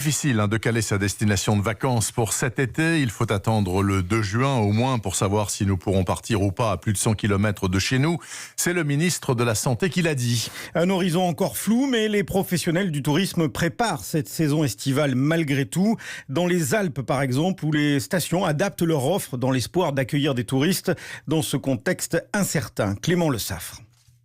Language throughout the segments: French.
Difficile de caler sa destination de vacances pour cet été. Il faut attendre le 2 juin au moins pour savoir si nous pourrons partir ou pas à plus de 100 km de chez nous. C'est le ministre de la Santé qui l'a dit. Un horizon encore flou, mais les professionnels du tourisme préparent cette saison estivale malgré tout. Dans les Alpes, par exemple, où les stations adaptent leur offre dans l'espoir d'accueillir des touristes dans ce contexte incertain. Clément Le Saffre.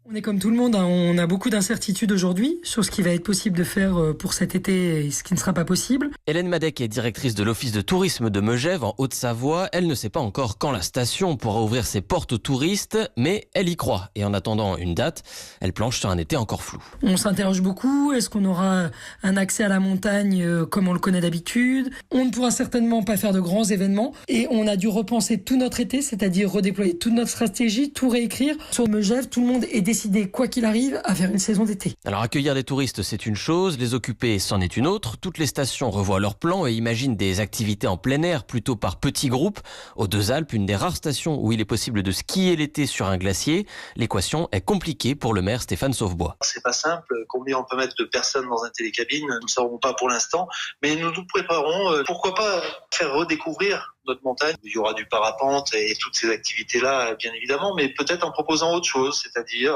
On est comme tout le monde, on a beaucoup d'incertitudes aujourd'hui sur ce qui va être possible de faire pour cet été et ce qui ne sera pas possible. Hélène Madec est directrice de l'office de tourisme de Megève en Haute-Savoie. Elle ne sait pas encore quand la station pourra ouvrir ses portes aux touristes, mais elle y croit. Et en attendant une date, elle planche sur un été encore flou. On s'interroge beaucoup, est-ce qu'on aura un accès à la montagne comme on le connaît d'habitude? On ne pourra certainement pas faire de grands événements et on a dû repenser tout notre été, c'est-à-dire redéployer toute notre stratégie, tout réécrire. Sur Megève, tout le monde est décidé, quoi qu'il arrive, à faire une saison d'été. Alors accueillir des touristes, c'est une chose, les occuper, c'en est une autre. Toutes les stations revoient leurs plans et imaginent des activités en plein air, plutôt par petits groupes. Aux Deux Alpes, une des rares stations où il est possible de skier l'été sur un glacier. L'équation est compliquée pour le maire Stéphane Sauvebois. C'est pas simple. Combien on peut mettre de personnes dans un télécabine? Nous ne savons pas pour l'instant, mais nous nous préparons. Pourquoi pas faire redécouvrir notre montagne. Il y aura du parapente et toutes ces activités-là, bien évidemment, mais peut-être en proposant autre chose, c'est-à-dire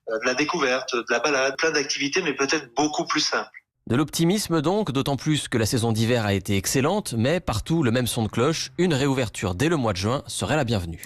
de la découverte, de la balade, plein d'activités, mais peut-être beaucoup plus simples. De l'optimisme donc, d'autant plus que la saison d'hiver a été excellente, mais partout le même son de cloche, une réouverture dès le mois de juin serait la bienvenue.